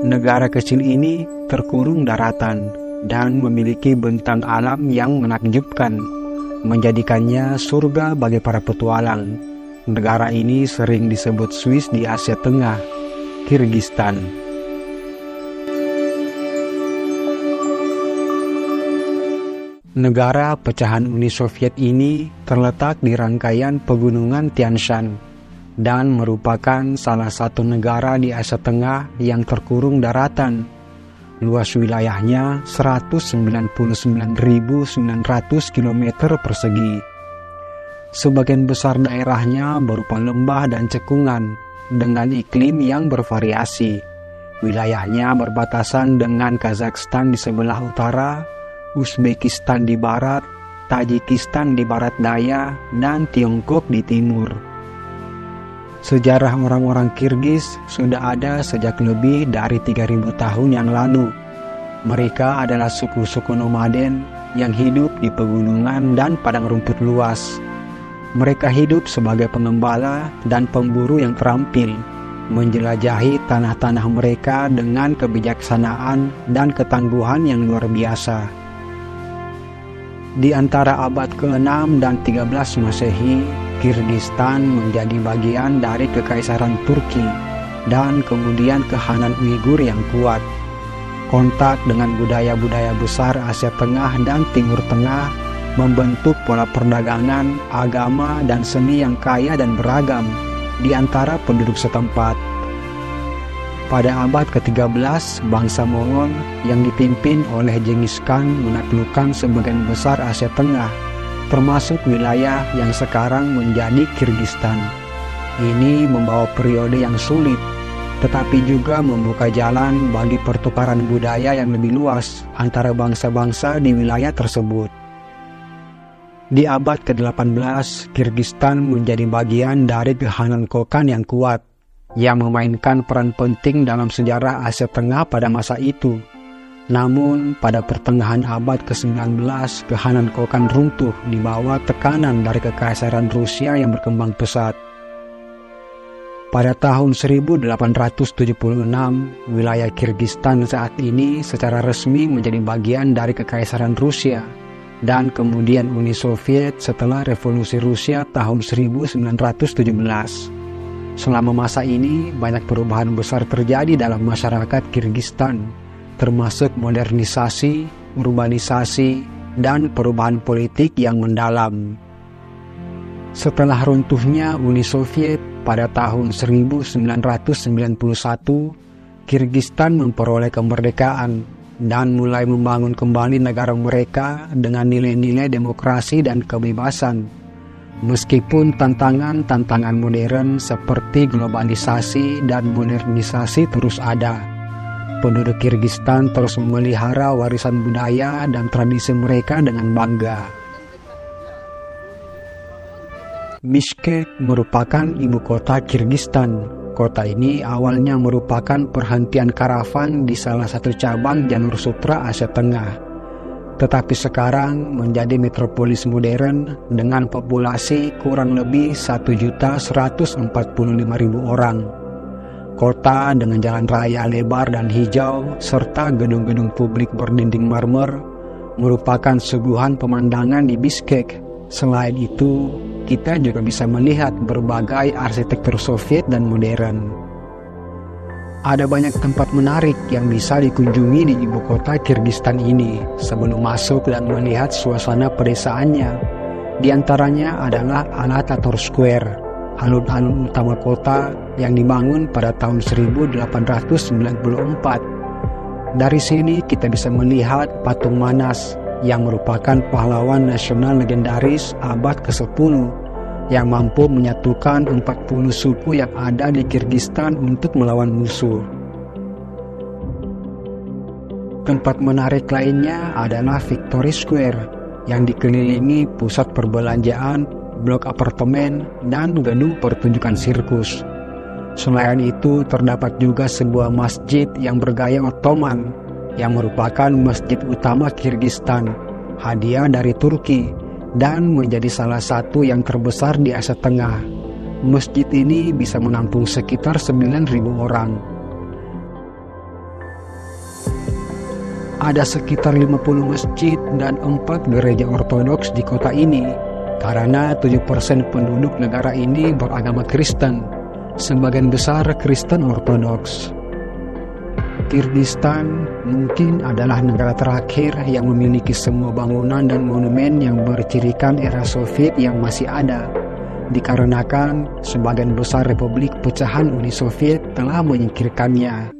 Negara kecil ini terkurung daratan dan memiliki bentang alam yang menakjubkan, menjadikannya surga bagi para petualang. Negara ini sering disebut Swiss di Asia Tengah, Kirgistan. Negara pecahan Uni Soviet ini terletak di rangkaian pegunungan Tian Shan dan merupakan salah satu negara di Asia Tengah yang terkurung daratan. Luas wilayahnya 199.900 km persegi. Sebagian besar daerahnya berupa lembah dan cekungan dengan iklim yang bervariasi. Wilayahnya berbatasan dengan Kazakhstan di sebelah utara, Uzbekistan di barat, Tajikistan di barat daya, dan Tiongkok di timur. Sejarah orang-orang Kirgiz sudah ada sejak lebih dari 3.000 tahun yang lalu. Mereka adalah suku-suku nomaden yang hidup di pegunungan dan padang rumput luas. Mereka hidup sebagai pengembala dan pemburu yang terampil, menjelajahi tanah-tanah mereka dengan kebijaksanaan dan ketangguhan yang luar biasa. Di antara abad ke-6 dan 13 Masehi, Kirgistan menjadi bagian dari Kekaisaran Turki dan kemudian Khanan Uighur yang kuat. Kontak dengan budaya-budaya besar Asia Tengah dan Timur Tengah membentuk pola perdagangan, agama, dan seni yang kaya dan beragam di antara penduduk setempat. Pada abad ke-13, bangsa Mongol yang dipimpin oleh Genghis Khan menaklukkan sebagian besar Asia Tengah, termasuk wilayah yang sekarang menjadi Kirgistan. Ini membawa periode yang sulit, tetapi juga membuka jalan bagi pertukaran budaya yang lebih luas antara bangsa-bangsa di wilayah tersebut. Di abad ke-18, Kirgistan menjadi bagian dari Khanan Kokand yang kuat, yang memainkan peran penting dalam sejarah Asia Tengah pada masa itu. Namun, pada pertengahan abad ke-19, Khanan Kokand runtuh di bawah tekanan dari Kekaisaran Rusia yang berkembang pesat. Pada tahun 1876, wilayah Kirgistan saat ini secara resmi menjadi bagian dari Kekaisaran Rusia dan kemudian Uni Soviet setelah Revolusi Rusia tahun 1917. Selama masa ini, banyak perubahan besar terjadi dalam masyarakat Kirgistan, termasuk modernisasi, urbanisasi, dan perubahan politik yang mendalam. Setelah runtuhnya Uni Soviet pada tahun 1991, Kirgistan memperoleh kemerdekaan dan mulai membangun kembali negara mereka dengan nilai-nilai demokrasi dan kebebasan. Meskipun tantangan-tantangan modern seperti globalisasi dan modernisasi terus ada, penduduk Kirgistan terus memelihara warisan budaya dan tradisi mereka dengan bangga. Bishkek merupakan ibu kota Kirgistan. Kota ini awalnya merupakan perhentian karavan di salah satu cabang jalur sutra Asia Tengah, tetapi sekarang menjadi metropolis modern dengan populasi kurang lebih 1.145.000 orang. Kota dengan jalan raya lebar dan hijau serta gedung-gedung publik berdinding marmer merupakan suguhan pemandangan di Bishkek. Selain itu, kita juga bisa melihat berbagai arsitektur Soviet dan modern. Ada banyak tempat menarik yang bisa dikunjungi di ibu kota Kirgistan ini sebelum masuk dan melihat suasana pedesaannya. Di antaranya adalah Alatator Square, alun-alun utama kota yang dibangun pada tahun 1894. Dari sini kita bisa melihat patung Manas yang merupakan pahlawan nasional legendaris abad ke-10 yang mampu menyatukan 40 suku yang ada di Kirgistan untuk melawan musuh. Tempat menarik lainnya adalah Victory Square yang dikelilingi pusat perbelanjaan, blok apartemen, dan gedung pertunjukan sirkus. Selain itu, terdapat juga sebuah masjid yang bergaya Ottoman yang merupakan masjid utama Kirgistan, hadiah dari Turki, dan menjadi salah satu yang terbesar di Asia Tengah. Masjid ini bisa menampung sekitar 9.000 orang. Ada sekitar 50 masjid dan 4 gereja ortodoks di kota ini, karena 7% penduduk negara ini beragama Kristen, sebagian besar Kristen ortodoks. Kirgistan mungkin adalah negara terakhir yang memiliki semua bangunan dan monumen yang bercirikan era Soviet yang masih ada, dikarenakan sebagian besar republik pecahan Uni Soviet telah menyingkirkannya.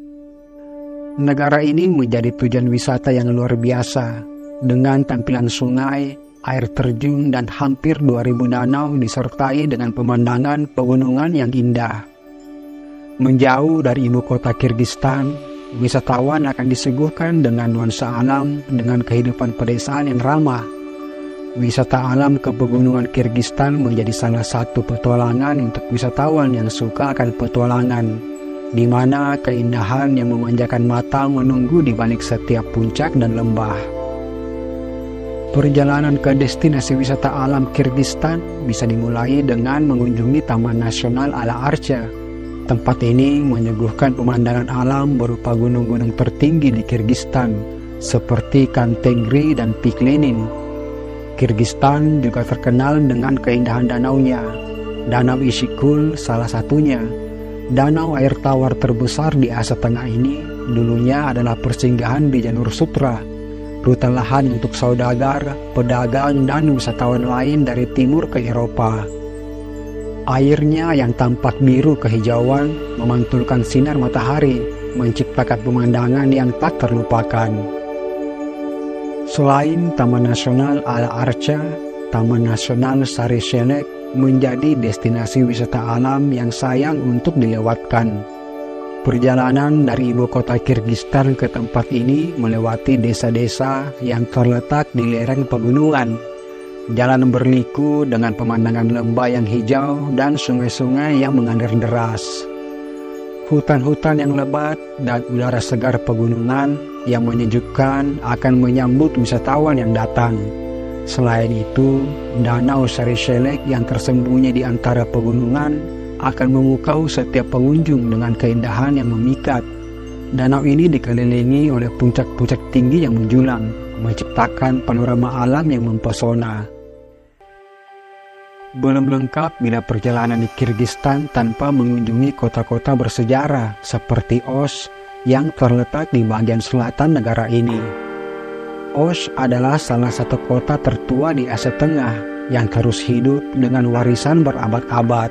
Negara ini menjadi tujuan wisata yang luar biasa, dengan tampilan sungai, air terjun, dan hampir 2000 danau disertai dengan pemandangan pegunungan yang indah. Menjauh dari ibu kota Kirgistan, wisatawan akan disuguhkan dengan nuansa alam dengan kehidupan pedesaan yang ramah. Wisata alam ke pegunungan Kirgistan menjadi salah satu petualangan untuk wisatawan yang suka akan petualangan, di mana keindahan yang memanjakan mata menunggu di balik setiap puncak dan lembah. Perjalanan ke destinasi wisata alam Kirgistan bisa dimulai dengan mengunjungi Taman Nasional Ala-Archa. Tempat ini menyuguhkan pemandangan alam berupa gunung-gunung tertinggi di Kirgistan, seperti Khan-Tengri dan Pik Lenin. Kirgistan juga terkenal dengan keindahan danaunya. Danau Ishikul salah satunya. Danau air tawar terbesar di Asia Tenggara ini dulunya adalah persinggahan di Janur Sutra, rute lahan untuk saudagar, pedagang, dan wisatawan lain dari timur ke Eropa. Airnya yang tampak biru kehijauan memantulkan sinar matahari, menciptakan pemandangan yang tak terlupakan. Selain Taman Nasional Ala-Archa, Taman Nasional Sari-Shelek menjadi destinasi wisata alam yang sayang untuk dilewatkan. Perjalanan dari ibu kota Kirgistan ke tempat ini melewati desa-desa yang terletak di lereng pegunungan. Jalan berliku dengan pemandangan lembah yang hijau dan sungai-sungai yang mengalir deras. Hutan-hutan yang lebat dan udara segar pegunungan yang menyejukkan akan menyambut wisatawan yang datang. Selain itu, Danau Sari-Shelek yang tersembunyi di antara pegunungan akan memukau setiap pengunjung dengan keindahan yang memikat. Danau ini dikelilingi oleh puncak-puncak tinggi yang menjulang, menciptakan panorama alam yang mempesona. Belum lengkap bila perjalanan di Kirgistan tanpa mengunjungi kota-kota bersejarah seperti Osh yang terletak di bagian selatan negara ini. Osh adalah salah satu kota tertua di Asia Tengah yang terus hidup dengan warisan berabad-abad.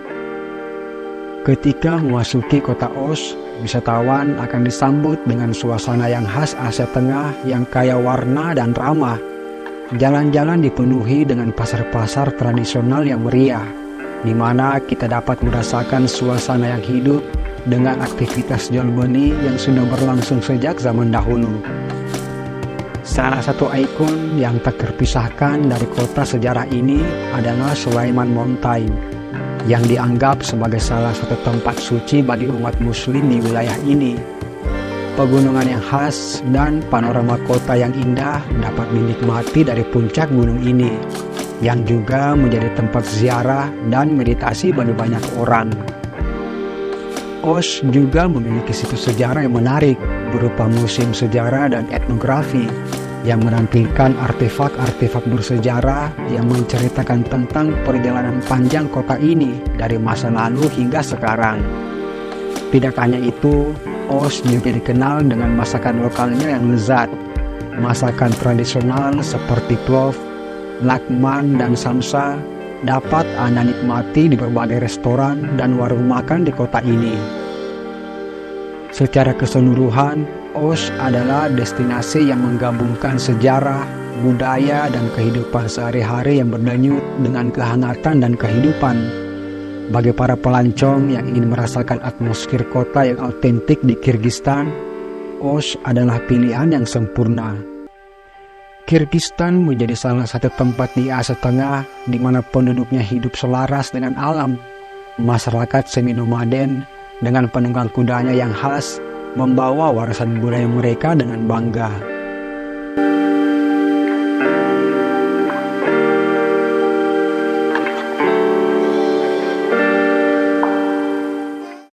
Ketika memasuki kota Osh, wisatawan akan disambut dengan suasana yang khas Asia Tengah yang kaya warna dan ramah. Jalan-jalan dipenuhi dengan pasar-pasar tradisional yang meriah, di mana kita dapat merasakan suasana yang hidup dengan aktivitas jual beli yang sudah berlangsung sejak zaman dahulu. Salah satu ikon yang tak terpisahkan dari kota sejarah ini adalah Sulaiman Mountain, yang dianggap sebagai salah satu tempat suci bagi umat muslim di wilayah ini. Pegunungan yang khas dan panorama kota yang indah dapat dinikmati dari puncak gunung ini, yang juga menjadi tempat ziarah dan meditasi bagi banyak orang. Osh juga memiliki situs sejarah yang menarik berupa museum sejarah dan etnografi yang menampilkan artefak-artefak bersejarah yang menceritakan tentang perjalanan panjang kota ini dari masa lalu hingga sekarang. Tidak hanya itu, Osh juga dikenal dengan masakan lokalnya yang lezat. Masakan tradisional seperti plov, lakman, dan samsa dapat Anda nikmati di berbagai restoran dan warung makan di kota ini. Secara keseluruhan, Osh adalah destinasi yang menggabungkan sejarah, budaya, dan kehidupan sehari-hari yang berdenyut dengan kehangatan dan kehidupan. Bagi para pelancong yang ingin merasakan atmosfer kota yang autentik di Kirgistan, Osh adalah pilihan yang sempurna. Kirgistan menjadi salah satu tempat di Asia Tengah di mana penduduknya hidup selaras dengan alam. Masyarakat semi-nomaden dengan penunggang kudanya yang khas membawa warisan budaya mereka dengan bangga.